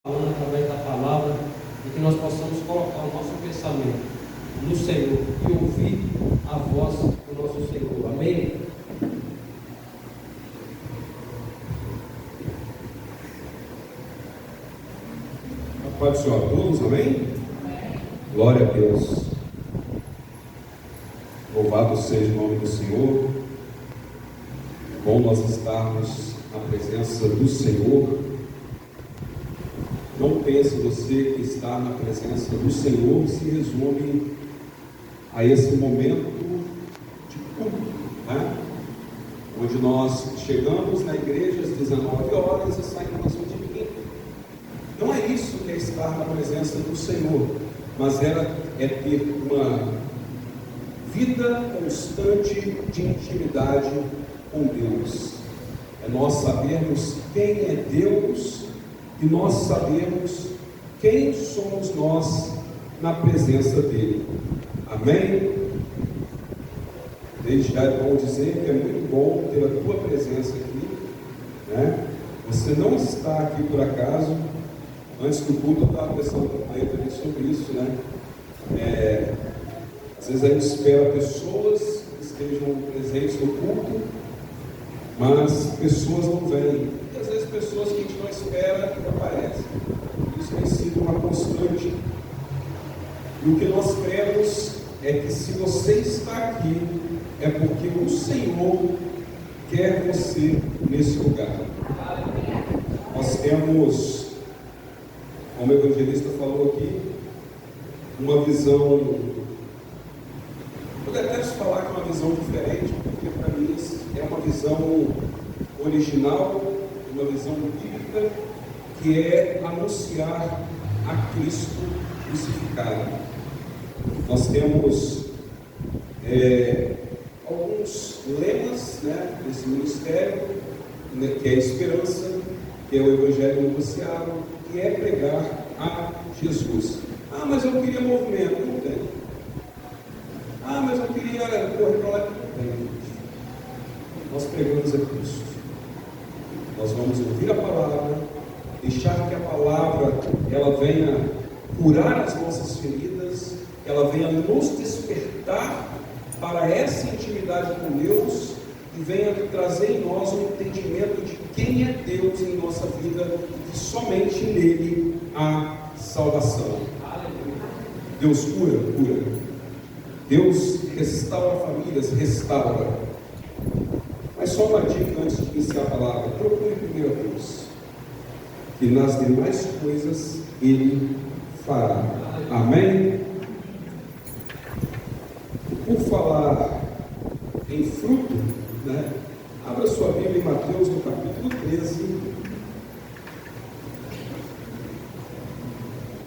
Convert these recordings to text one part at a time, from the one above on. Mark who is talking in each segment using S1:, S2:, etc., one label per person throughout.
S1: falando através da palavra, e que nós possamos colocar o nosso pensamento no Senhor e ouvir a voz do nosso Senhor. Amém?
S2: A paz do Senhor a todos, amém? Glória a Deus. Louvado seja o nome do Senhor. É bom nós estarmos na presença do Senhor. Não pense você que estar na presença do Senhor se resume a esse momento de culto, né? Onde nós chegamos na igreja às 19 horas e saímos de ninguém. Não é isso que é estar na presença do Senhor, mas é ter uma vida constante de intimidade com Deus. É nós sabermos quem é Deus e nós sabemos quem somos nós na presença dele. Amém? Desde já é bom dizer que é muito bom ter a tua presença aqui, né? Você não está aqui por acaso. Antes do culto eu estava pensando também sobre isso, né? Às vezes a gente espera pessoas que estejam presentes no culto, mas pessoas não vêm. E às vezes pessoas que a gente não espera aparecem. Isso tem sido uma constante. E o que nós cremos é que se você está aqui, é porque o Senhor quer você nesse lugar. Nós temos, como o evangelista falou aqui, uma visão, eu detesto falar que é uma visão diferente, porque para mim é uma visão original, uma visão bíblica, que é anunciar a Cristo crucificado. Nós temos alguns lemas, né, desse ministério, né, que é a esperança, que é o evangelho anunciado, que é pregar a Jesus. Ah, mas eu queria movimento. Não tem. Ah, mas eu queria correr para lá. Não tem. Nós pregamos a Cristo. Nós vamos ouvir a palavra, deixar que a palavra ela venha curar as nossas feridas, ela venha nos despertar para essa intimidade com Deus e venha trazer em nós um entendimento de quem é Deus em nossa vida e que somente nele há salvação. Deus cura, cura. Deus restaura famílias, restaura. Mas só uma dica antes de iniciar a palavra: procure primeiro a Deus, que nas demais coisas Ele fará. Amém? Por falar em fruto, né? Abra sua Bíblia em Mateus, no capítulo 13.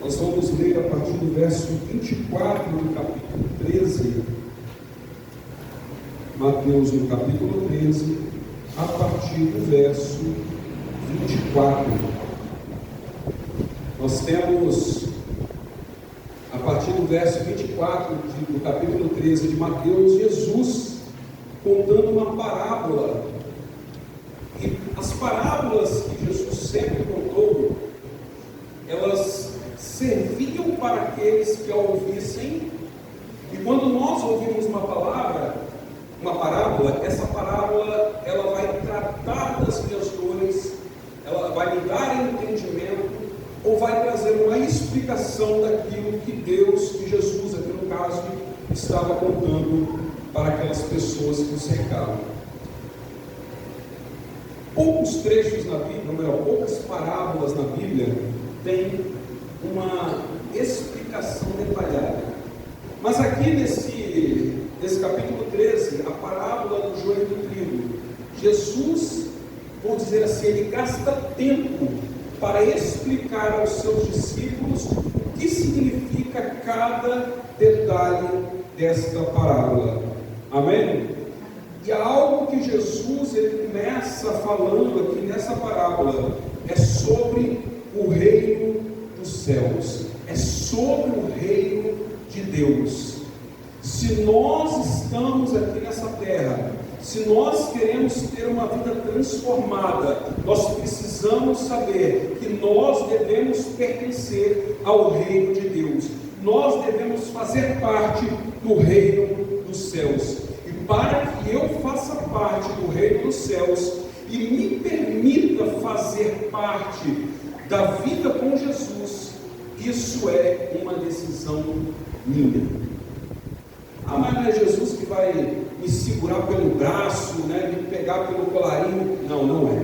S2: Nós vamos ler a partir do verso 24 do capítulo 13. Mateus, no capítulo 13, a partir do verso 24. Nós temos, a partir do verso 24 do capítulo 13 de Mateus, Jesus contando uma parábola. E as parábolas que Jesus sempre contou, elas serviam para aqueles que a ouvissem. E quando nós ouvimos uma parábola, essa parábola ela vai tratar das minhas dores, ela vai me dar entendimento, ou vai trazer uma explicação daquilo que Deus, que Jesus, aqui no caso, estava contando para aquelas pessoas que o cercavam. Poucos trechos na Bíblia, ou melhor, poucas parábolas na Bíblia têm uma explicação detalhada. Mas aqui nesse capítulo 13, a parábola do joio do trigo, Jesus, vou dizer assim, ele gasta tempo para explicar aos seus discípulos o que significa cada detalhe desta parábola. Amém? E há algo que Jesus ele começa falando aqui nessa parábola, é sobre o reino dos céus, é sobre o reino de Deus. Se nós estamos aqui nessa terra, se nós queremos ter uma uma vida transformada, nós precisamos saber que nós devemos pertencer ao reino de Deus. Nós devemos fazer parte do reino dos céus. E para que eu faça parte do reino dos céus e me permita fazer parte da vida com Jesus, isso é uma decisão minha. Ah, mas não é Jesus que vai me segurar pelo braço, né, me pegar pelo colarinho? Não, não é.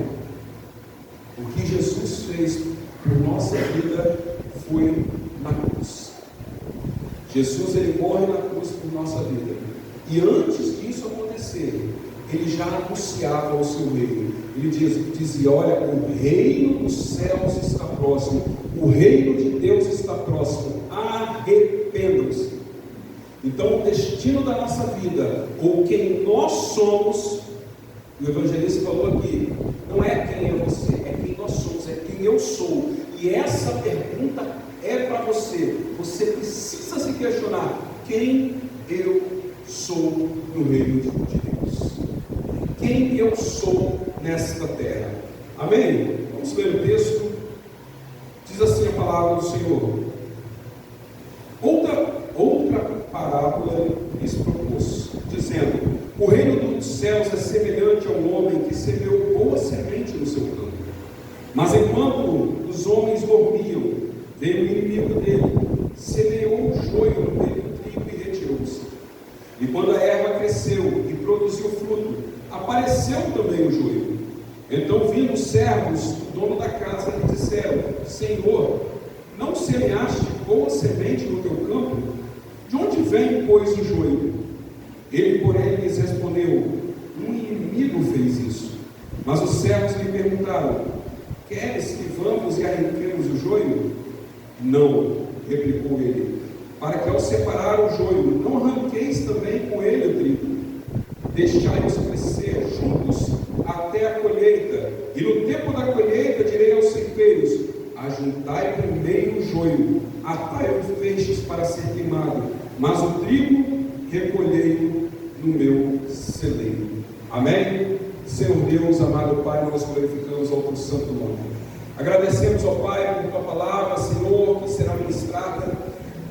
S2: O que Jesus fez por nossa vida foi na cruz. Jesus, ele morre na cruz por nossa vida. E antes disso acontecer, ele já anunciava o seu reino. Ele dizia: olha, o reino dos céus está próximo, o reino de Deus está próximo, arrependam-se. Então o destino da nossa vida, ou quem nós somos, o evangelista falou aqui, não é quem é você, é quem nós somos, é quem eu sou. E essa pergunta é para você. Você precisa se questionar: quem eu sou no reino de Deus? Quem eu sou nesta terra? Amém? Vamos ler o texto. Diz assim a palavra do Senhor. Outra parábola lhes propôs, dizendo: o reino dos céus é semelhante a um homem que semeou boa semente no seu campo. Mas enquanto os homens dormiam, veio o inimigo dele, semeou o joio no meio do trigo e retirou-se. E quando a erva cresceu e produziu fruto, apareceu também o joio. Então vindo os servos do dono da casa lhe disseram: Senhor, não semeaste boa semente no teu campo? De onde vem, pois, o joio? Ele, porém, lhes respondeu: um inimigo fez isso. Mas os servos lhe perguntaram: queres que vamos e arranquemos o joio? Não, replicou ele, para que ao separar o joio, não arranqueis também com ele o trigo. Deixai-os crescer juntos até a colheita, e no tempo da colheita direi aos ceifeiros: ajuntai primeiro o joio, atai os feixes para ser queimado, mas o trigo recolhei no meu celeiro. Amém? Senhor Deus, amado Pai, nós glorificamos ao teu santo nome. Agradecemos ao Pai por tua palavra, Senhor, que será ministrada,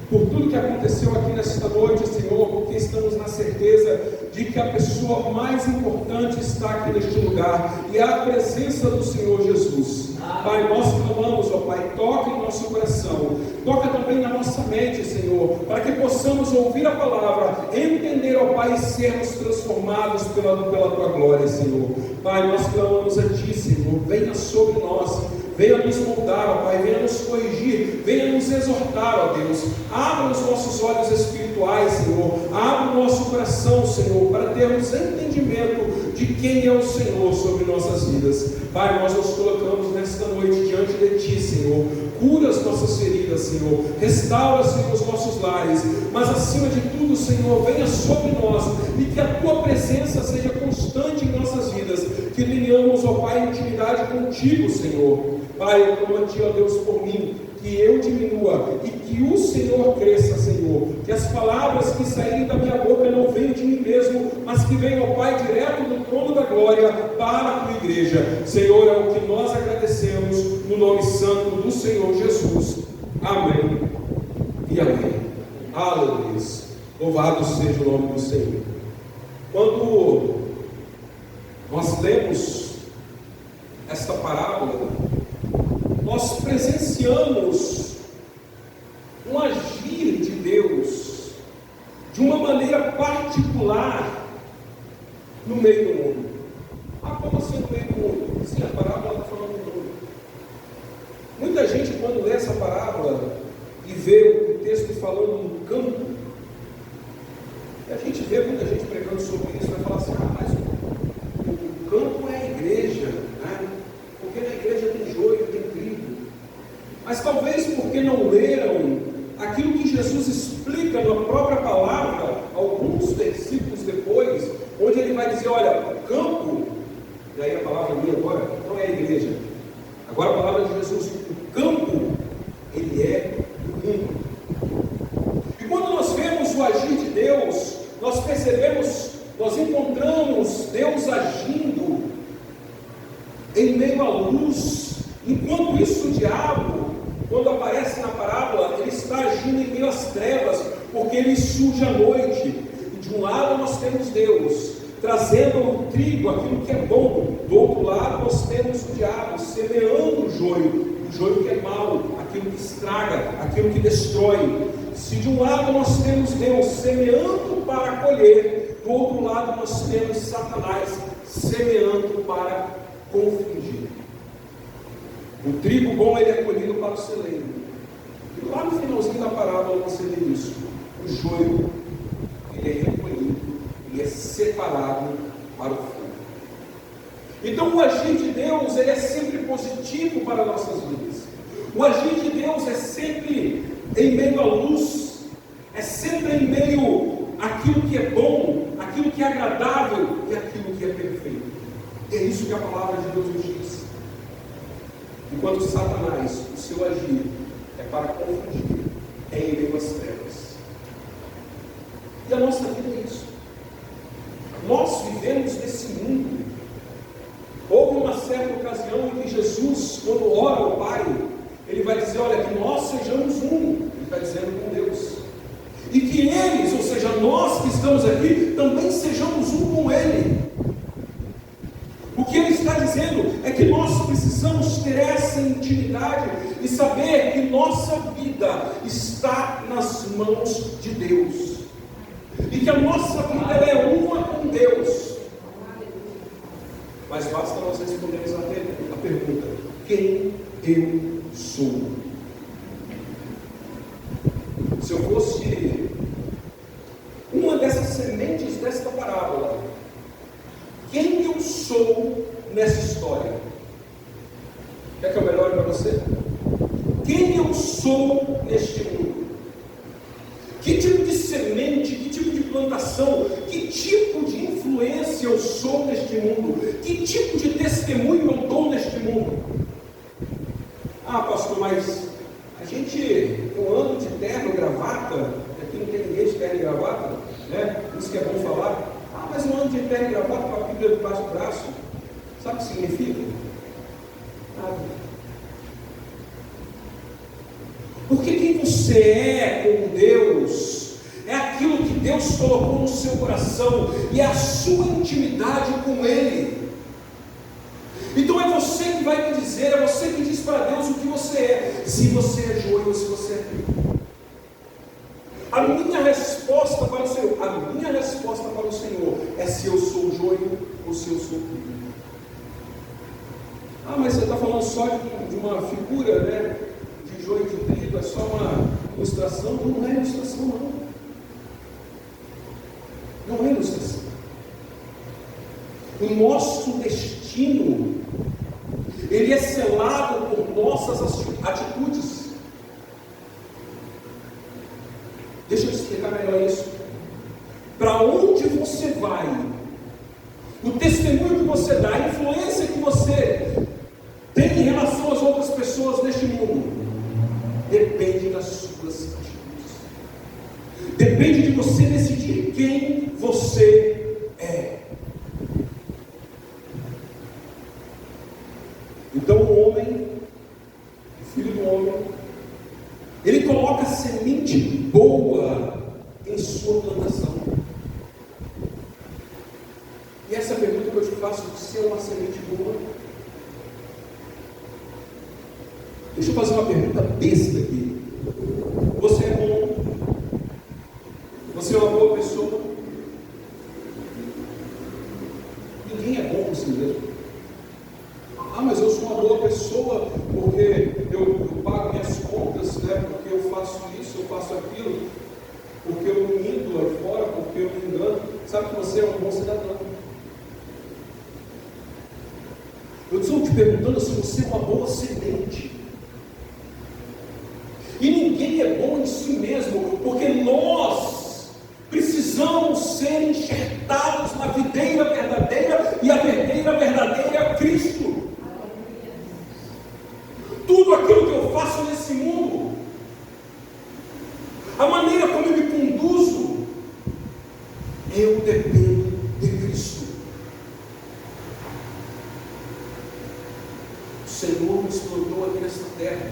S2: por tudo que aconteceu aqui nesta noite, Senhor, porque estamos na certeza de que a pessoa mais importante está aqui neste lugar, e é a presença do Senhor Jesus. Pai, nós clamamos, ó Pai, toca em nosso coração, toca também na nossa mente, Senhor, para que possamos ouvir a palavra, entender, ó Pai, e sermos transformados pela tua glória, Senhor. Pai, nós clamamos a Ti, Senhor, venha sobre nós, venha nos moldar, ó Pai, venha nos corrigir, venha nos exortar, ó Deus. Abra os nossos olhos espirituais, Senhor, abra o nosso coração, Senhor, para termos entendimento de quem é o Senhor sobre nossas vidas. Pai, nós nos colocamos nesta noite diante de Ti, Senhor. Cura as nossas feridas, Senhor, restaura, Senhor, os nossos lares, mas acima de tudo, Senhor, venha sobre nós, e que a Tua presença seja constante em nossas vidas, que tenhamos, ó Pai, intimidade contigo, Senhor. Pai, eu clamo a Ti, ó Deus, por mim, que eu diminua e que o Senhor cresça, Senhor, que as palavras que saírem da minha boca não venham de mim mesmo, mas que venham, ó Pai, direto do trono da glória para a Tua igreja. Senhor, é o que nós agradecemos no nome santo do Senhor Jesus. Amém e amém. Aleluia. Louvado seja o nome do Senhor. Quando nós lemos esta parábola, nós presenciamos um agir de Deus de uma maneira particular no meio do mundo. Ah, como assim no meio do mundo? Sim, a parábola está falando do mundo. Muita gente, quando lê essa parábola e vê o texto falando no campo, e a gente vê muita gente pregando sobre isso, vai falar assim: ah, mas o campo é a igreja, né? Porque na igreja tem joio, tem trigo. Mas talvez porque não leram aquilo que Jesus explica na própria palavra, alguns versículos depois, onde ele vai dizer: olha, o campo, e aí a palavra minha agora, não é a igreja, agora a palavra de Jesus, o campo, ele é o mundo. E quando nós vemos o agir de Deus, nós percebemos, nós encontramos Deus agindo ele surge à noite. E de um lado nós temos Deus trazendo o trigo, aquilo que é bom. Do outro lado nós temos o diabo semeando o joio que é mau, aquilo que estraga, aquilo que destrói. Se de um lado nós temos Deus semeando para colher, do outro lado nós temos Satanás semeando para confundir. O trigo bom ele é colhido para o celeiro. E lá no finalzinho da parábola você vê isso. O joio ele é recolhido, ele é separado para o fogo. Então o agir de Deus ele é sempre positivo para nossas vidas. O agir de Deus é sempre em meio à luz, é sempre em meio àquilo que é bom, aquilo que é agradável e aquilo que é perfeito. E é isso que a palavra de Deus nos diz. Enquanto Satanás, o seu agir é para confundir, é em meio às trevas. E a nossa vida é isso. Nós vivemos nesse mundo. Houve uma certa ocasião em que Jesus, quando ora ao Pai, ele vai dizer, olha, que nós sejamos um. Ele está dizendo com Deus. E que eles, ou seja, nós que estamos aqui, também sejamos um com Ele. O que Ele está dizendo é que nós precisamos ter essa intimidade e saber que nossa vida está nas mãos de Deus. E que a nossa vida ela é uma com Deus. Mas basta nós respondermos a pergunta: quem eu sou? Se eu fosse uma dessas sementes desta parábola, quem eu sou nessa história? Quer que eu melhore para você? Quem eu sou neste mundo? Que tipo de semente, que tipo de plantação, que tipo de influência eu sou neste mundo? Que tipo de testemunho eu dou neste mundo? Ah, pastor, mas a gente, com um ano de terno e gravata, aqui não tem ninguém de terno e gravata, né? Isso que é bom falar. Ah, mas um ano de terno e gravata com a Bíblia debaixo do braço, sabe o que significa? Nada. Porque quem você é com Deus é aquilo que Deus colocou no seu coração e é a sua intimidade com Ele. Então é você que vai me dizer, é você que diz para Deus o que você é, se você é joio ou se você é trigo. A minha resposta para o Senhor é se eu sou joio ou se eu sou trigo. Ah, mas você está falando só de uma figura, né? De joio e de trigo, é só uma ilustração? Não é ilustração, não. Não é ilustração. O nosso destino, ele é selado por nossas atitudes. Deixa eu explicar melhor isso. Para onde você vai, o testemunho que você dá, a influência que você tem em relação às outras pessoas neste mundo, depende das suas atitudes. Depende de você decidir quem você é. Então o homem, o filho do homem, ele coloca semente boa em sua plantação. E essa pergunta que eu te faço: você é uma semente boa? Deixa eu fazer uma pergunta besta aqui. Você é bom? Você é uma boa pessoa? Ninguém é bom por si mesmo. Ah, mas eu sou uma boa pessoa porque eu pago minhas contas, né? Porque eu faço isso, eu faço aquilo, porque eu não minto lá fora, porque eu me engano. Sabe que você é um bom cidadão. Eu estou te perguntando se você é uma boa semente. E ninguém é bom em si mesmo, porque nós precisamos ser enxertados na videira verdadeira, e a videira verdadeira é Cristo. Tudo aquilo que eu faço nesse mundo, a maneira como eu me conduzo, eu dependo de Cristo. O Senhor nos plantou aqui nesta terra.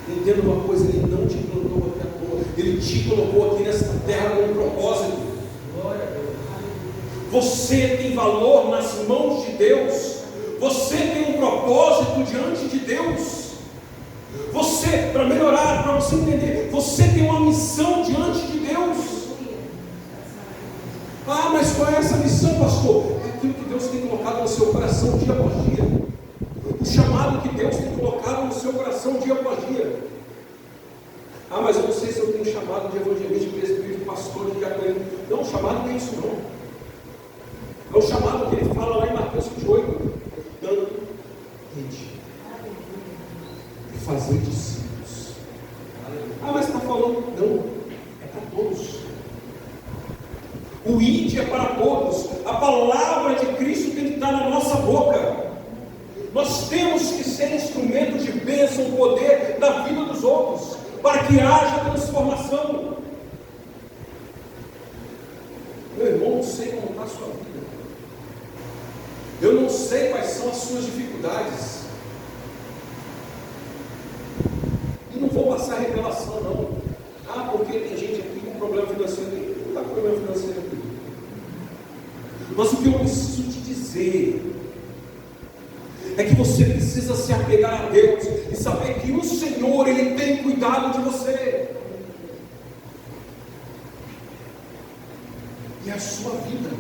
S2: Entenda uma coisa: Ele não te plantou aqui à toa. Ele te colocou aqui nesta terra com um propósito. Você tem valor nas mãos de Deus. Você tem um propósito diante de Deus. Você, para melhorar, para você entender, você tem uma missão diante de Deus. Ah, mas qual é essa missão, pastor? É aquilo que Deus tem colocado no seu coração dia após dia. O chamado que Deus tem colocado no seu coração dia após dia. Ah, mas eu não sei se eu tenho chamado de evangelista, de presbítero, de pastor, de diácono. Não, o chamado não é isso não. É o chamado que ele fala lá em Mateus 28. Dando rede. E fazer discípulos. Ah, mas está falando? Não, é para todos. O ide é para todos. A palavra de Cristo tem que estar na nossa boca. Nós temos que ser instrumento de bênção, poder da vida dos outros, para que haja transformação. Meu irmão, não sei como está a sua vida. Eu não sei quais são as suas dificuldades. E não vou passar revelação, não. Ah, porque tem gente aqui com problema financeiro. Não está com problema financeiro aqui. Mas o que eu preciso te dizer é que você precisa se apegar a Deus e saber que o Senhor, Ele tem cuidado de você. E a sua vida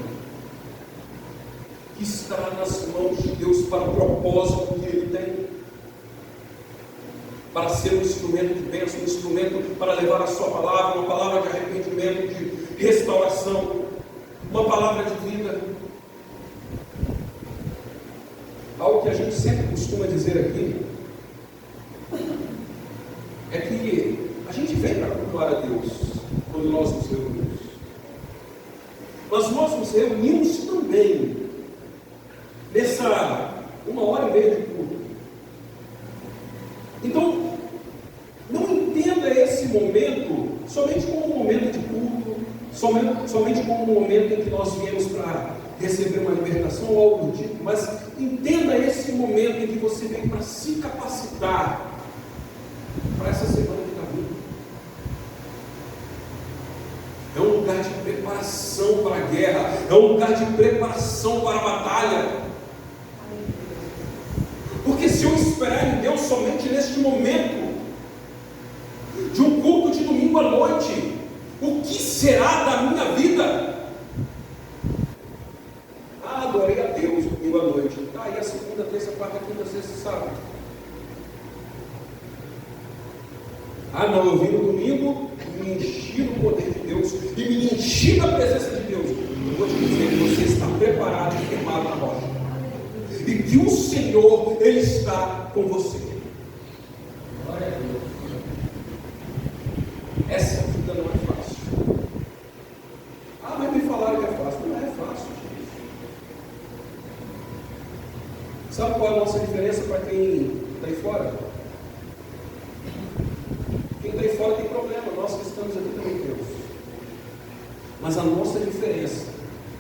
S2: que está nas mãos de Deus para o propósito que Ele tem. Para ser um instrumento de bênção, um instrumento para levar a sua palavra, uma palavra de arrependimento, de restauração, uma palavra de vida. Algo que a gente sempre costuma dizer aqui é que a gente vem para cultuar a Deus quando nós nos reunimos. Mas nós nos reunimos também nessa 1h30 de culto. Então, não entenda esse momento somente como um momento de culto, somente como um momento em que nós viemos para receber uma libertação ou algo do tipo, mas entenda esse momento em que você vem para se capacitar para essa semana que está vindo. É um lugar de preparação para a guerra, é um lugar de preparação para a batalha. Porque se eu esperar em Deus somente neste momento de um culto de domingo à noite, o que será da minha vida? Adorei a Deus domingo à noite. Tá, e a segunda, terça, quarta, quinta, sexta e sábado? Ah, não, eu vim no domingo, me enchi do poder de Deus e me enchi da presença de Deus. Eu vou te dizer que você está preparado e firmado na rocha. E que o Senhor, Ele está com você. Glória a Deus. Essa vida não é fácil. Ah, mas me falaram que é fácil. Não é fácil. Sabe qual é a nossa diferença para quem está aí fora? Quem está aí fora tem problema, nós que estamos aqui também temos. Mas a nossa diferença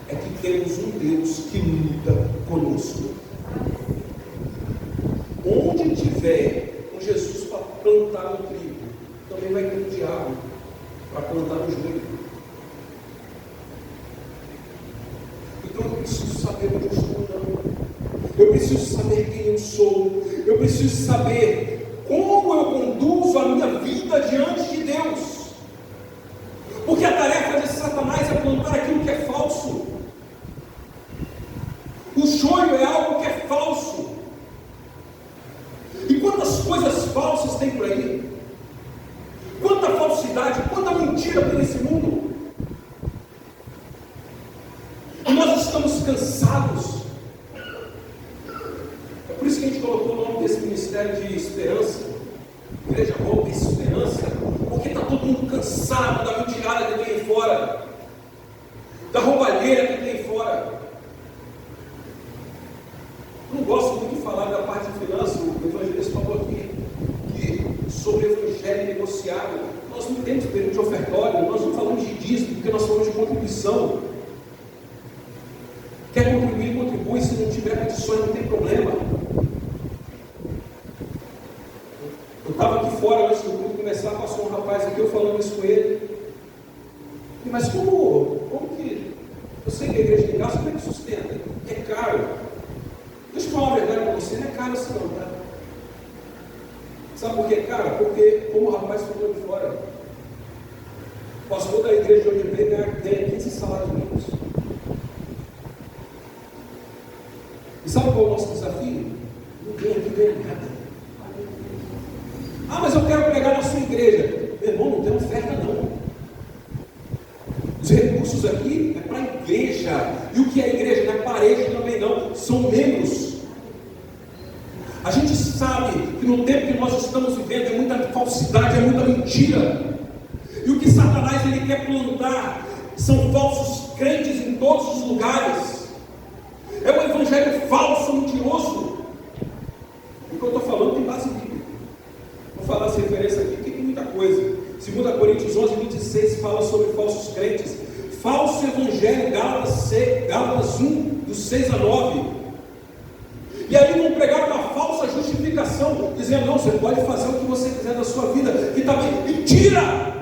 S2: é que temos um Deus que luta conosco. Onde tiver um Jesus para plantar no trigo, também vai ter um diabo para plantar no joio. Então eu preciso saber onde eu estou andando. Eu preciso saber quem eu sou. Eu preciso saber como eu conduzo a minha vida diante de Deus. Porque a tarefa de Satanás é plantar aquilo que é falso. O joio é algo que é falso. E quantas coisas falsas tem por aí? Quanta falsidade, quanta mentira tem nesse mundo? E nós estamos cansados. É por isso que a gente colocou o nome desse ministério de esperança. Igreja Roupa Esperança. Porque está todo mundo cansado da mentirada que tem aí fora, da roubalheira que tem aí fora. Não gosto muito de falar da parte de finanças. O evangelista falou aqui que sobre evangelho negociado, nós não temos período de ofertório, nós não falamos de dízimo, porque nós falamos de contribuição. Quer contribuir, contribui. Se não tiver condições, não tem problema. Eu estava aqui fora antes do culto conversar, passou um rapaz aqui, eu falando isso com ele. Mas como que eu sei que a igreja tem gasto, como é que sustenta? É caro. Deixa eu falar uma verdade para você, não é caro assim não, tá? Sabe por que é caro? Porque, como o rapaz falou de fora, o pastor da igreja de onde vem ganha 15 salários mínimos. E sabe qual é o nosso desafio? Ninguém aqui ganha nada. Ah, mas eu quero pregar na sua igreja. Meu irmão, não tem oferta não. Os recursos aqui é para a igreja. E o que é igreja? Não é parede também não. São membros. A gente sabe que no tempo que nós estamos vivendo é muita falsidade, é muita mentira. E o que Satanás ele quer plantar são falsos crentes em todos os lugares. É um evangelho falso, mentiroso. O que eu estou falando tem base bíblica. Vou falar essa referência aqui, porque tem muita coisa. 2 Coríntios 11, 26 fala sobre falsos crentes. Falso evangelho, Gálatas 1, dos 6 a 9. E aí vão pregar uma falsa justificação, dizendo, não, você pode fazer o que você quiser da sua vida, que está bem. Mentira!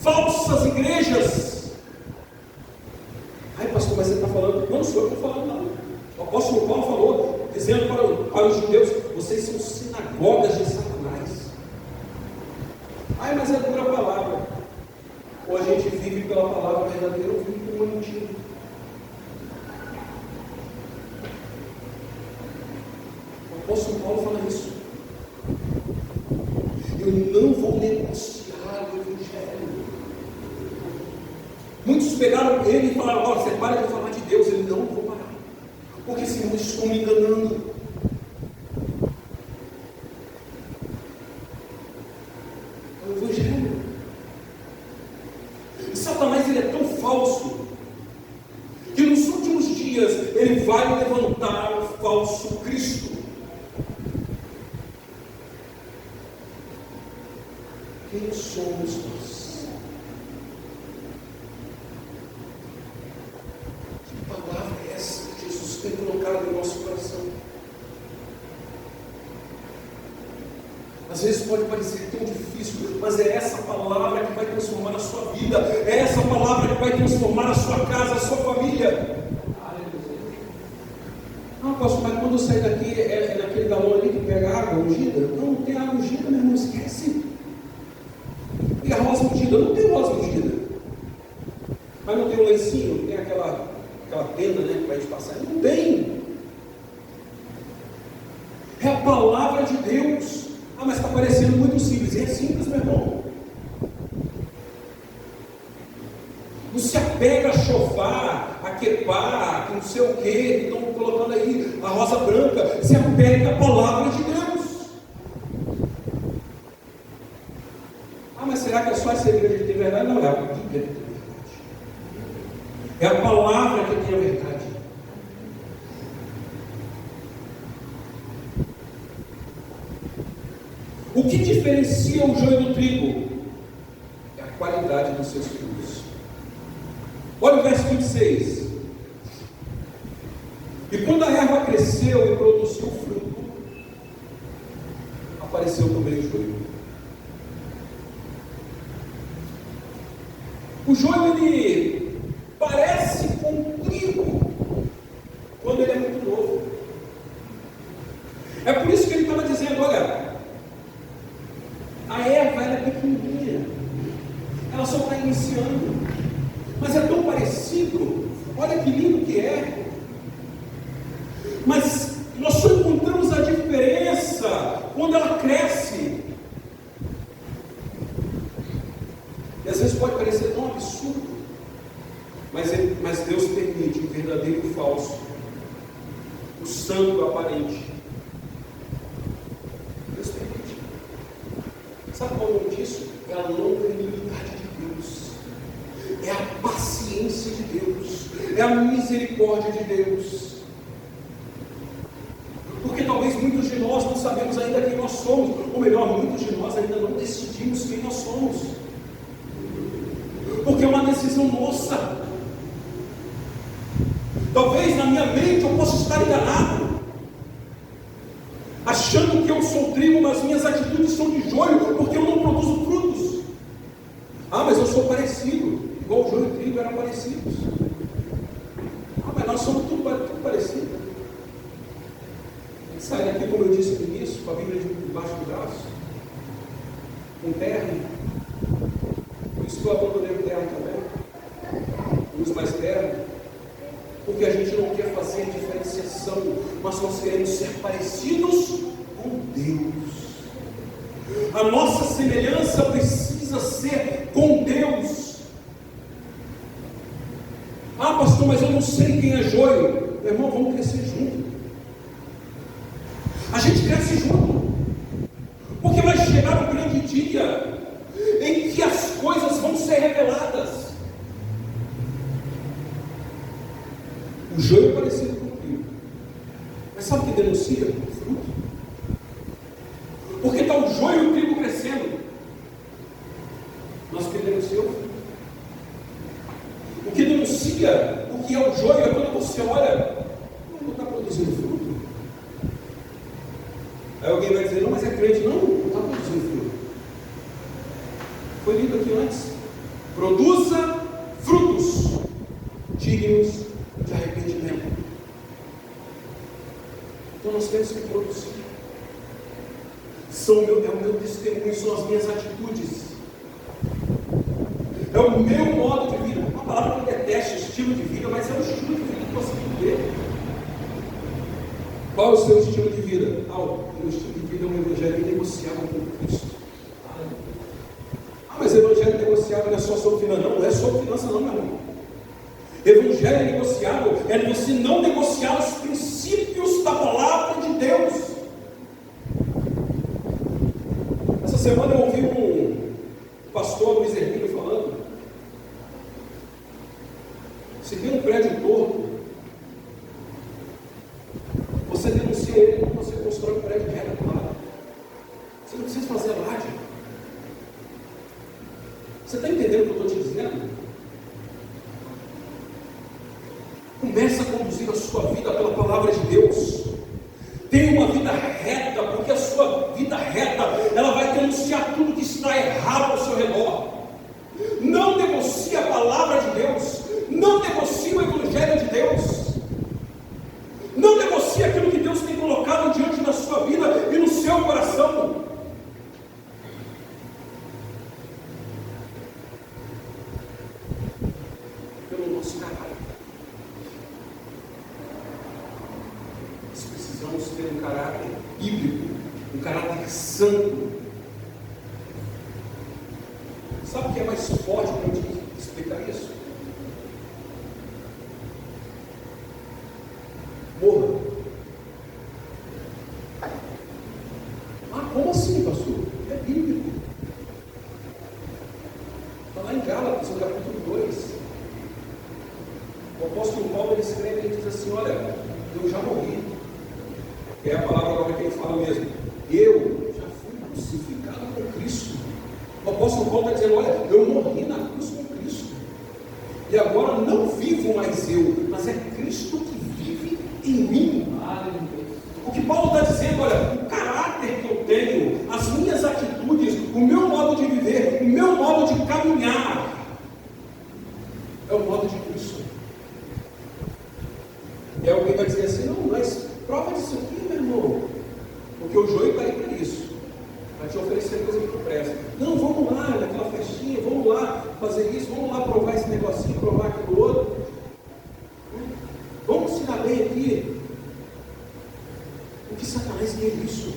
S2: Falsas igrejas. Ai, pastor, mas você está falando? Não sou eu que estou falando, não. O apóstolo Paulo falou, dizendo para os judeus, vocês são sinagogas de Satanás. Ai, mas é dura a palavra. Ou a gente vive pela palavra verdadeira, ou vive por uma mentira. O apóstolo Paulo fala isso. Eu não vou negociar o evangelho. Muitos pegaram ele e falaram, ó, você para de falar de Deus. Ele, não vou parar, porque senão estou me enganando. É o evangelho. E Satanás ele é tão falso que nos últimos dias ele vai levantar o falso Cristo. Quem somos nós? Que palavra é essa que Jesus tem colocado no nosso coração? Às vezes pode parecer tão difícil, mas é essa palavra que vai transformar a sua vida, é essa palavra que vai transformar a sua casa, a sua família. Não, pastor, mas quando eu sair daqui, é naquele galão ali que pega água ungida? Não tem água ungida, meu irmão, esquece. E a rosa ungida? Não tem rosa ungida. Mas não tem um lencinho, não tem aquela tenda, né, para a gente passar? Não tem. É a palavra de Deus. Ah, mas está parecendo muito simples. E é simples, meu irmão. Não se apega a chofar, a quepar, que não sei o que, que estão colocando aí a rosa branca. Se apega à palavra de Deus. Ah, mas será que é só essa igreja que tem verdade? Não, é a Bíblia que tem verdade. É a palavra que tem a verdade. O que diferencia o joio do trigo? É a qualidade dos seus frutos. Olha o verso 26. E quando a erva cresceu e produziu fruto, apareceu também o joio. O joio, ele parece com trigo quando ele é muito novo. É por isso que ele estava dizendo, olha, a erva ela é pequenininha, ela só está iniciando, mas é tão parecido, olha que lindo que é. Mas nós só encontramos a diferença quando ela cresce. E às vezes pode parecer tão absurdo, mas Deus permite o verdadeiro e o falso, o santo e o aparente. Deus permite. Sabe qual é o nome disso? É a longanimidade de Deus, é a paciência de Deus, é a misericórdia de Deus. Porque talvez muitos de nós não sabemos ainda quem nós somos, ou melhor, muitos de nós ainda não decidimos quem nós somos, porque é uma decisão nossa. Talvez na minha mente eu possa estar enganado, achando que eu sou trigo, mas minhas atitudes são de joio, porque eu não produzo frutos. Ah, mas eu sou parecido, igual o joio e o trigo eram parecidos. Ah, mas nós somos tudo parecido. Sai daqui, como eu disse no início, com a Bíblia debaixo do braço, com terra. Por isso que eu abandonei o terra também. Não uso mais terra. Porque a gente não quer fazer diferenciação, mas nós queremos ser parecidos com Deus. A nossa semelhança precisa ser com Deus. Ah, pastor, mas eu não sei quem é joio. Meu irmão, vamos crescer junto. A gente cresce junto. Porque vai chegar um grande dia em que as coisas vão ser reveladas. O joio é parecido com o trigo. Mas sabe o que denuncia? O fruto. Porque está o joio e o trigo crescendo. Mas o que denuncia é o fruto. O que denuncia o que é o joio é quando você olha, não está produzindo fruto. Aí alguém vai dizer, não, mas é crente. Não está produzindo fruto. Foi lido aqui antes. Produza frutos dignos de arrependimento. Então nós temos que produzir. É o meu testemunho, são as minhas atitudes. É o meu modo de vida. Uma palavra que eu detesto, estilo de vida, mas é o estilo de vida que você tem que ter. Qual é o seu estilo de vida? O meu estilo de vida é um evangelho negociável com Cristo. Mas evangelho negociável não é só sobre finanças. Não é sobre finanças não, meu irmão. Evangelho negociável é você não negociar os princípios da palavra de Deus. Essa semana eu ouvi um pastor Luiz Hermínio falando: se tem um prédio torto, você denuncia ele quando você constrói um prédio reto do lado. Você não precisa fazer laje. Você está entendendo o que eu estou te dizendo? Comece a conduzir a sua vida pela palavra de Deus. Tenha uma vida reta, porque a sua vida reta, ela vai denunciar tudo que está errado ao seu redor. Não negocie a palavra de Deus. Não negocie o evangelho de Deus. Não negocie aquilo que Deus tem colocado diante da sua vida e no seu coração. Pelo nosso caráter. Nós precisamos ter um caráter bíblico, um caráter santo. Sabe o que é mais forte para eu te explicar isso? Morra. Como assim, pastor? É bíblico. Está lá em Gálatas, no capítulo 2. O apóstolo Paulo ele escreve e diz assim: olha, eu já morri. É a palavra agora que ele fala mesmo. Eu já fui crucificado com Cristo. O apóstolo Paulo está dizendo: olha, eu morri na cruz com Cristo. E agora não vivo mais eu, mas é Cristo que vive em mim. O que Paulo está dizendo, olha, o caráter que eu tenho, as minhas atitudes, o meu modo de viver, o meu modo de caminhar, é o modo de Cristo. E alguém vai dizer assim: não, mas prova disso aqui, meu irmão, porque o joio está aí para isso, para te oferecer coisa que não presta. Não, vamos lá naquela festinha, vamos lá fazer isso, vamos lá provar esse negocinho, provar aquilo outro, vamos se dar bem aqui. Porque Satanás quer isso.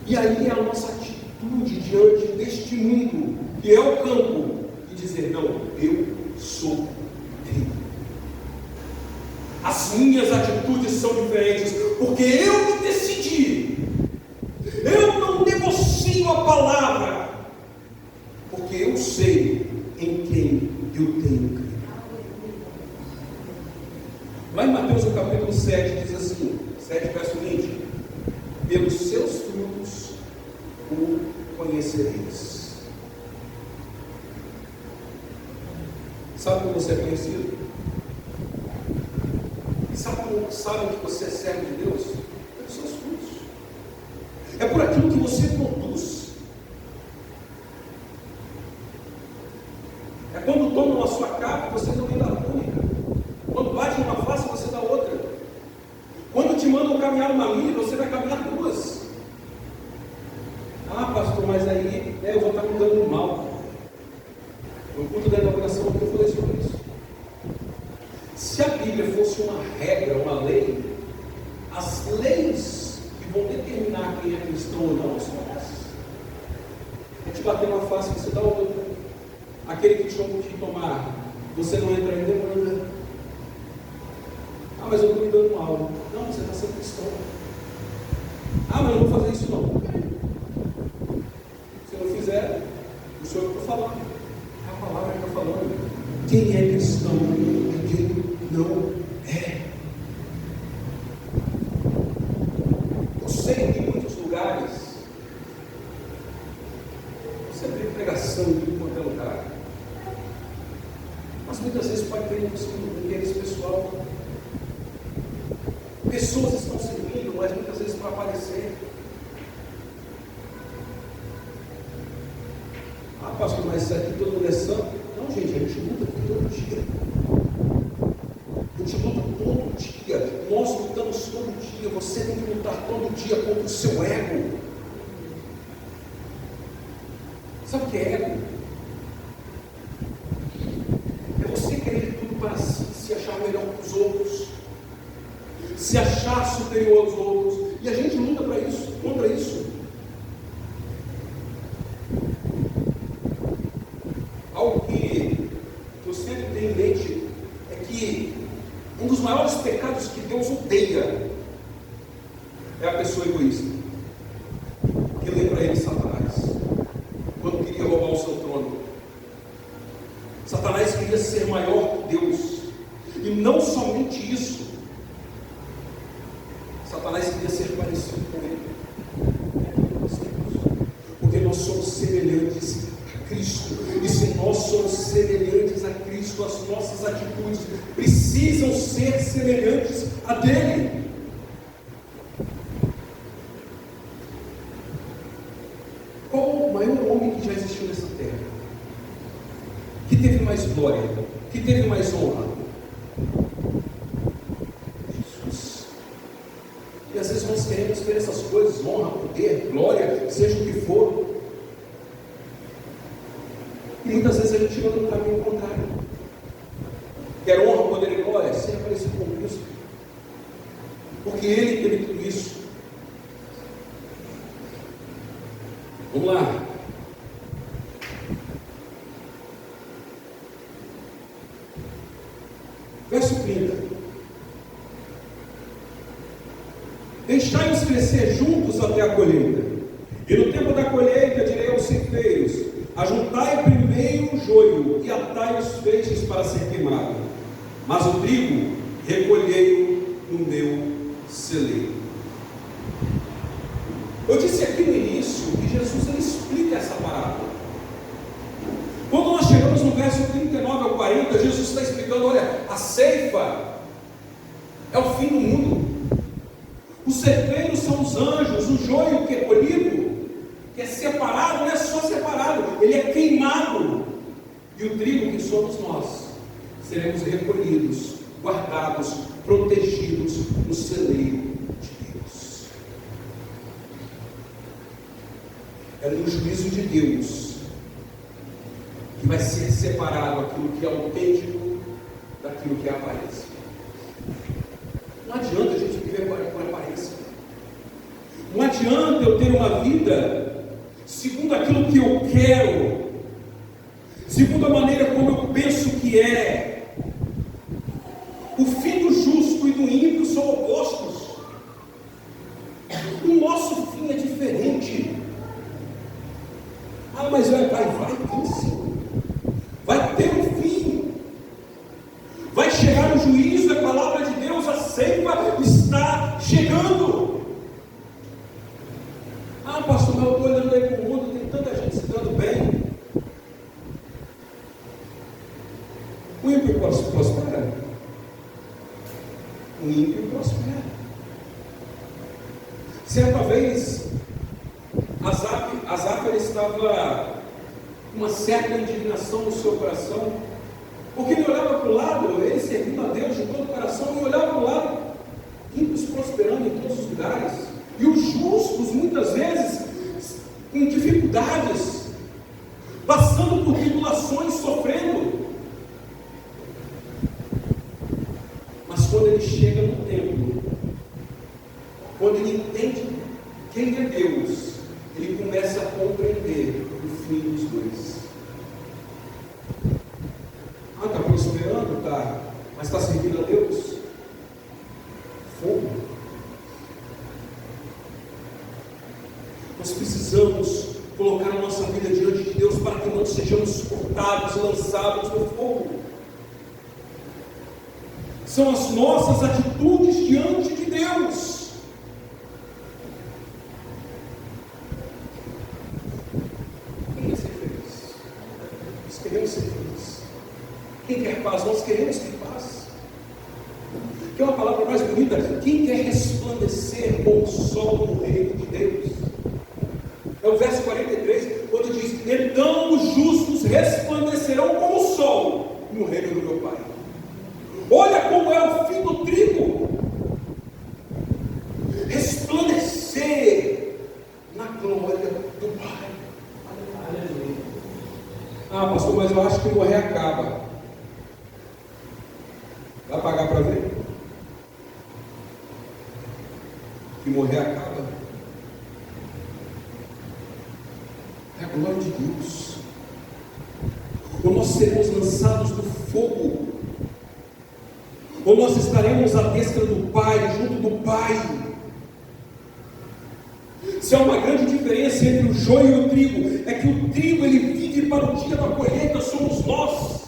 S2: E aí é a nossa atitude diante deste mundo, que é o campo, e dizer: não, eu sou trigo. As minhas atitudes são diferentes, porque eu me decidi. Eu não negocio a palavra, porque eu sei em quem eu tenho crido. Lá em Mateus, no capítulo 7, diz assim, 7 verso 20: pelos seus frutos o conhecereis. Sabe como você é conhecido? Sabe sabe como sabem que você é servo de Deus? Pelos seus frutos. É por aquilo que você produz. É quando tomam a sua capa, você também dá a túnica. Quando bate uma face, você dá outra. Quando te mandam caminhar uma milha, você vai caminhar duas. Ah, pastor, mas aí eu vou estar me dando mal. No culto da inauguração eu falei sobre isso. Se a Bíblia fosse uma regra, uma lei, as leis que vão determinar quem é cristão ou não são essas. É te bater uma face, você dá outra. Aquele que te tomar, você não entra em demanda. Ah, mas eu estou me dando mal. Não, você está sendo cristão. Ah, mas eu não vou fazer isso não. Se não fizer, o Senhor está falando. É a palavra que está falando. Quem é cristão e quem não é. Eu sei que em muitos lugares você vê pregação em qualquer lugar. Mas muitas vezes pode ter um interesse pessoal. Pessoas estão servindo, mas muitas vezes para aparecer. Ah, pastor, mas isso aqui todo mundo é santo? Não, gente, a gente luta aqui todo dia. A gente luta todo dia. Nós lutamos todo dia. Você tem que lutar todo dia contra o seu ego. Sabe o que é ego? É você querer tudo para si, se achar melhor que os outros, se achar superior aos outros. E a gente luta para isso, contra isso. Algo que eu sempre tenho em mente é que um dos maiores pecados que Deus odeia é a pessoa egoísta. Que lembra ele Satanás, quando queria roubar o seu trono. Satanás queria ser maior que Deus. E não somente isso, Satanás queria ser parecido com ele. Porque nós somos semelhantes a Cristo. E se nós somos semelhantes a Cristo, as nossas atitudes precisam ser semelhantes a dele. Qual o maior homem que já existiu nessa terra? Que teve mais glória? Que teve mais honra? Jesus. E às vezes nós queremos ver essas coisas, honra, poder, glória, seja o que for. E muitas vezes a gente anda no caminho contrário. Quer honra, poder e glória? Seja parecido com Cristo. Porque Ele teve tudo isso. Vamos lá. Verso 30. Deixai-os crescer juntos até a colheita. E no tempo da colheita direi aos ceifeiros: ajuntai primeiro o joio e atai os feixes para ser queimado, mas o trigo recolhei-o no meu celeiro. Eu disse aqui no início que Jesus ele explica essa parábola. Quando nós chegamos no verso 39 ao 40, Jesus está explicando: olha, a ceifa é o fim do mundo. Os ceifeiros são os anjos, o joio que é colhido, que é separado, não é só separado, ele é queimado. E o trigo que somos nós, seremos recolhidos, guardados, protegidos no celeiro de Deus. É no juízo de Deus que vai ser separado aquilo que é autêntico daquilo que é aparência. Não adianta a gente viver por aparência. Não adianta eu ter uma vida segundo aquilo que eu quero, segundo a maneira como eu penso que é. O fim do justo e do ímpio são opostos. O nosso fim é diferente. Ah, mas vai ter sim. Vai ter um fim. Vai chegar o juízo, a palavra de Deus, a ceifa está chegando. Ah, pastor, mas eu estou olhando aí para o mundo, tem tanta gente se dando bem. O ímpio prospera? O ímpio filho prospera. Certa vez, Asaf ele estava com uma certa indignação no seu coração, porque ele olhava para o lado, ele servindo a Deus de todo o coração, e olhava para o lado, ímpios prosperando em todos os lugares, e os justos, muitas vezes, com dificuldades, passando por tribulações, sofrendo. Mas quando ele chega no templo, quando ele entende quem é Deus, ele começa a compreender o fim dos dois. Está prosperando? Está. Mas está servindo a Deus? Fogo. Nós precisamos colocar a nossa vida diante de Deus para que não sejamos cortados, lançados no fogo. São as nossas atitudes diante de Deus. Quem quer ser feliz? Nós queremos ser felizes. Quem quer paz? Nós queremos ter paz. Que é uma palavra mais bonita. Quem quer resplandecer como o sol no reino de Deus? É o verso 43, quando diz: então os justos resplandecerão como o sol no reino do meu Pai. Olha como é o fim do trigo. Resplandecer na glória do Pai. Ah, pastor, mas eu acho que morrer acaba. Vai pagar para ver? Que morrer acaba. É a glória de Deus. Ou nós seremos lançados no fogo, ou nós estaremos à destra do Pai, junto do Pai. Se há uma grande diferença entre o joio e o trigo, é que o trigo ele vive para o dia da colheita, somos nós,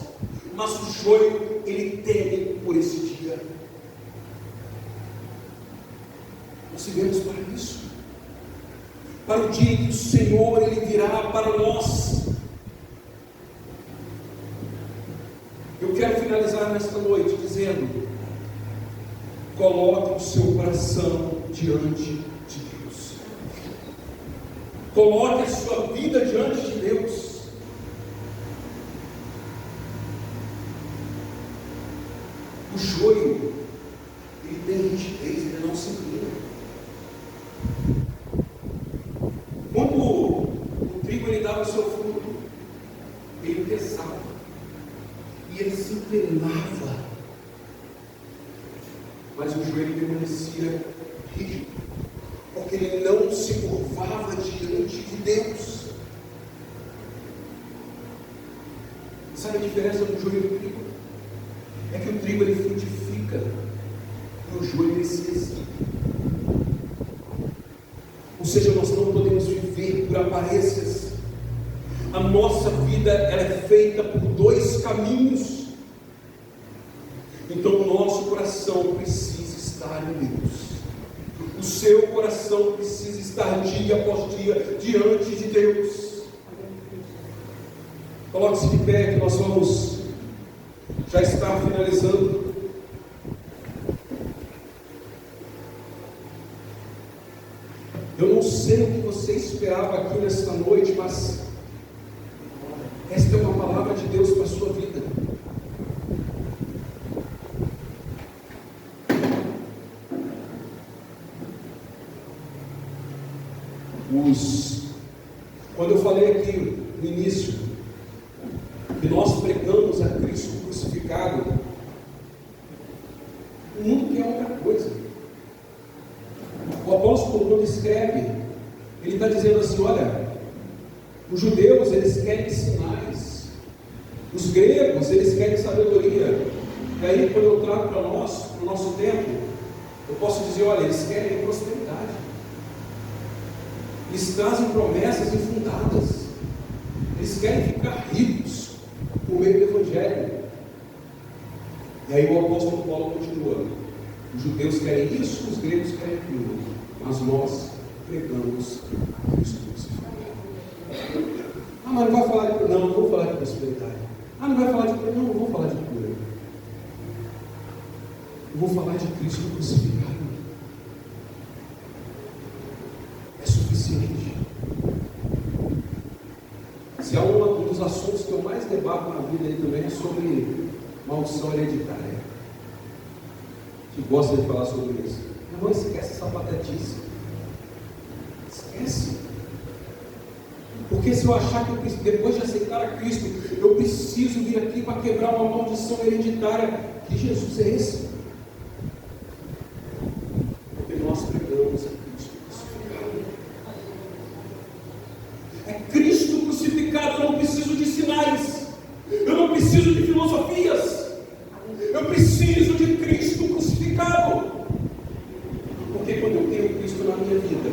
S2: mas o joio ele teme por esse dia. Nós vivemos para isso, para o dia em que o Senhor ele virá para nós. Eu quero finalizar nesta noite dizendo: coloque o seu coração diante de Deus. Coloque a sua vida diante de Deus. O joio, ele tem rigidez, ele não se inclina. Quando o trigo ele dava o seu fruto, ele pesava e ele se inclinava, mas o joelho permanecia rígido, porque ele não se curvava diante de Deus. Sabe a diferença do joelho e do trigo? É que o trigo ele frutifica e o joelho ele se exibe. Ou seja, nós não podemos viver por aparências. A nossa vida ela é feita por dois caminhos. Então o nosso coração precisa estar em Deus. O seu coração precisa estar dia após dia diante de Deus. Coloque-se de pé que nós vamos já estar finalizando. Eu não sei o que você esperava aqui nesta noite, mas esta é uma palavra de Deus para a sua vida. Quando eu falei aqui no início que nós pregamos a Cristo crucificado, o mundo quer outra coisa. O apóstolo, quando escreve, ele está dizendo assim: olha, os judeus eles querem sinais, os gregos eles querem sabedoria. E aí, quando eu trago para nós, para o nosso tempo, eu posso dizer: olha, eles querem prosperidade, eles trazem promessas infundadas, eles querem ficar ricos por meio do Evangelho. E aí o apóstolo Paulo continua: os judeus querem isso, os gregos querem aquilo, mas nós pregamos Cristo crucificado. Ah, mas não vai falar de... Não vou falar de prosperidade. Ah, não vai falar de... Não vou falar de cura. Eu vou falar de Cristo crucificado. É suficiente. Se há um dos assuntos que eu mais debato na vida aí também é sobre maldição hereditária. Que gosta de falar sobre isso. Não esquece essa patetice. Esquece. Porque se eu achar que depois de aceitar a Cristo, eu preciso vir aqui para quebrar uma maldição hereditária, que Jesus é esse? Porque nós pregamos a Cristo crucificado. É Cristo crucificado. Eu não preciso de sinais, eu não preciso de filosofias, eu preciso de Cristo crucificado. Porque quando eu tenho Cristo na minha vida,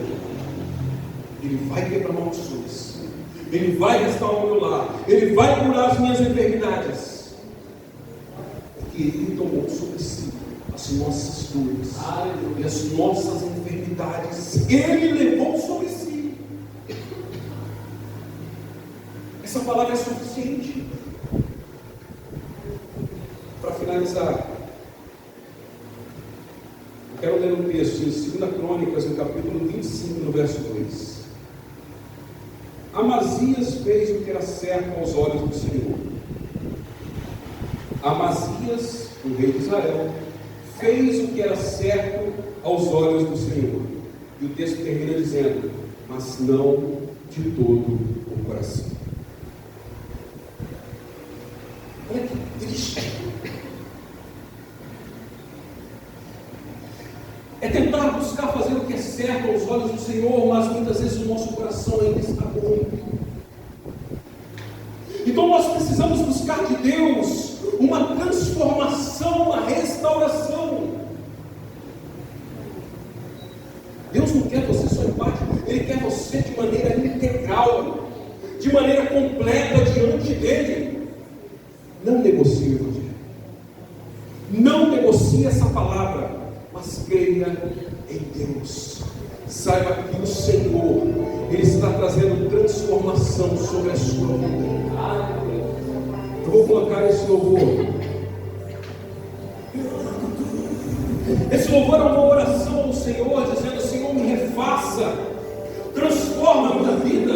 S2: Ele vai quebrar maldições, Ele vai restaurar o meu lar, Ele vai curar as minhas enfermidades, porque Ele tomou sobre si as nossas dores e as nossas enfermidades. Ele levou sobre si. Essa palavra é suficiente. Para finalizar, eu quero ler um texto em 2 Crônicas, no capítulo 25, no verso 2. Amazias fez o que era certo aos olhos do Senhor. Amazias, o rei de Israel, fez o que era certo aos olhos do Senhor. E o texto termina dizendo: mas não de todo o coração. Olha que triste. É tentar buscar fazer o que é certo aos olhos do Senhor, mas muitas vezes o nosso coração ainda está corrompido. Então nós precisamos buscar de Deus uma transformação, uma restauração. Deus não quer você só em parte, Ele quer você de maneira integral, de maneira completa diante dEle. Não negocie o Evangelho, não negocie essa palavra, mas creia em Deus. Saiba que o Senhor, Ele está trazendo transformação sobre a sua vida. Eu vou colocar esse louvor. Esse louvor é uma oração ao Senhor, dizendo: Senhor, me refaça, transforma a minha vida,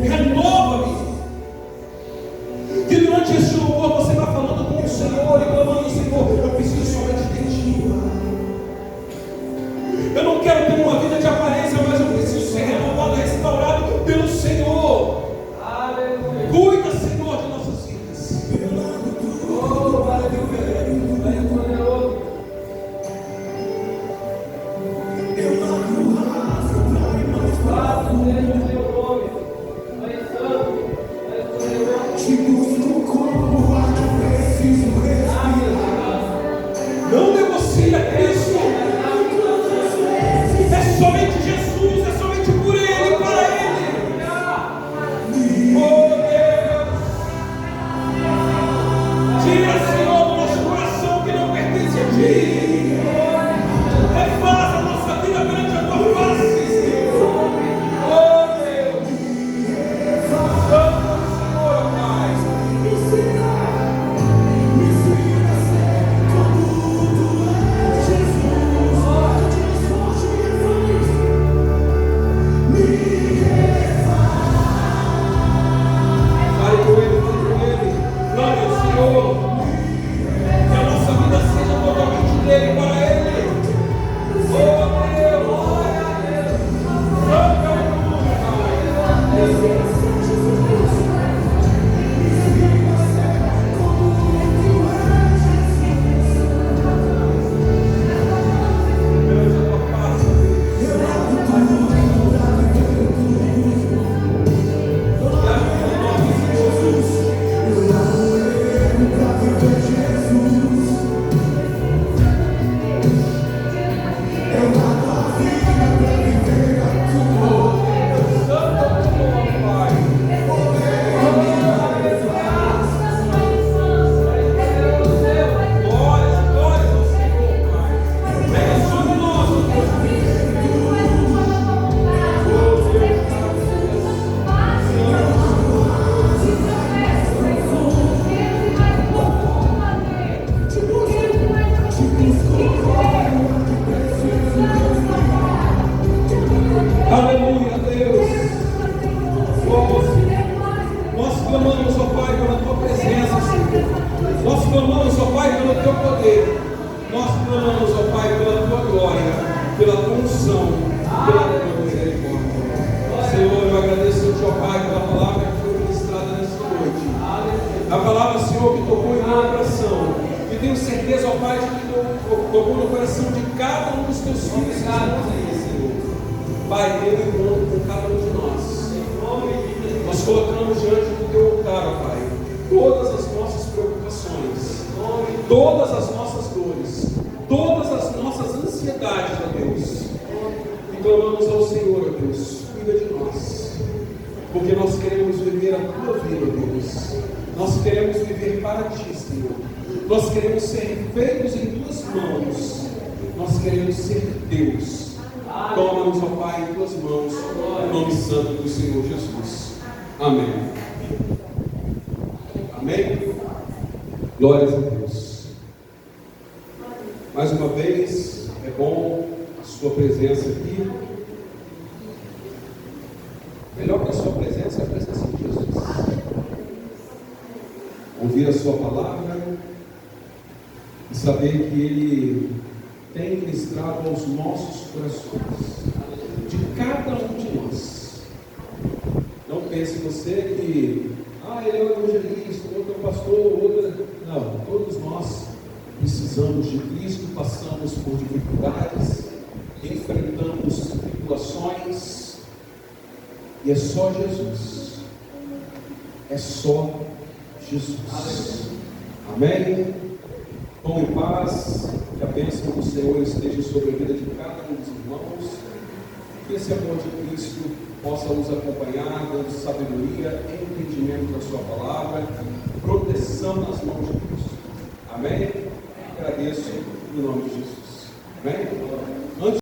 S2: renova-me. Que durante esse louvor você está falando com o Senhor e clamando: Senhor, eu preciso somente de Ti. Eu não quero ter uma vida de aparência, mas eu preciso ser renovado, restaurado pelo Senhor. Aleluia. Cuida, Senhor, de nossas vidas. Oh, aleluia. Eu largo o rastro para ir mais fácil. Seja o Teu nome, Pai Santo, Pai Poderoso. Te busco como ar que preciso respirar. Não negocie a Cristo. É somente Jesus, é somente por Ele, para Ele. Oh Deus, tira, Senhor, do nosso coração que não pertence a Ti. Refaça a nossa vida perante a Tua face. Oh Deus, vamos, Senhor, Pai. Me ensina a ser como Tu és, Jesus. clamamos, ó Pai, pela tua glória, pela tua unção, pela tua misericórdia. Senhor, eu agradeço-te, ó Pai, pela palavra que foi ministrada nesta noite. A palavra, Senhor, que tocou em meu coração. E tenho certeza, ó Pai, de que tocou no coração de cada um dos teus filhos que estão aí, Senhor. Pai, tenha um encontro com cada um de nós. Nós colocamos diante do teu altar, ó Pai, todas as nossas preocupações, todas as nossas dores, todas as nossas ansiedades, ó Deus. E clamamos ao Senhor, ó Deus, cuida de nós, porque nós queremos viver a tua vida, ó Deus. Nós queremos viver para ti, Senhor. Nós queremos ser feitos em tuas mãos. Nós queremos ser Deus. Toma-nos, ó Pai, em tuas mãos, em nome santo do Senhor Jesus. Amém. Amém. Glórias a Deus. Mais uma vez, é bom a sua presença aqui. Melhor que a sua presença é a presença de Jesus. Ouvir a sua palavra e saber que Ele tem ministrado aos nossos corações, de cada um de nós. Não pense você que, ele é um evangelista, outro é um pastor, outro. Não, todos nós precisamos de Cristo, passamos por dificuldades, enfrentamos tribulações, e é só Jesus. É só Jesus. Amém? Pão e paz, que a bênção do Senhor esteja sobre a vida de cada um dos irmãos, que esse amor de Cristo possa nos acompanhar, dando sabedoria, entendimento da sua palavra, proteção nas mãos de Cristo. Amém? Agradeço no nome de Jesus. Amém?